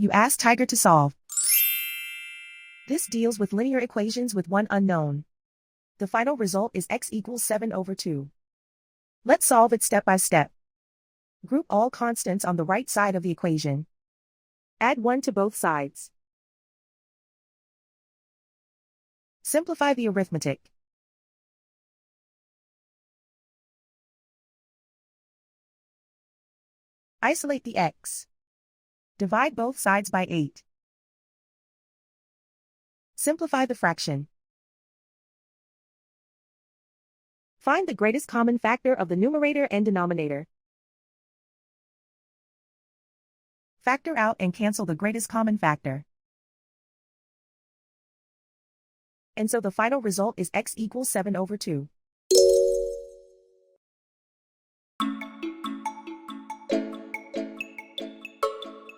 You ask Tiger to solve. This deals with linear equations with one unknown. The final result is x equals 7/2. Let's solve it step by step. Group all constants on the right side of the equation. Add 1 to both sides. Simplify the arithmetic. Isolate the x. Divide both sides by 8. Simplify the fraction. Find the greatest common factor of the numerator and denominator. Factor out and cancel the greatest common factor. And so the final result is x equals 7/2.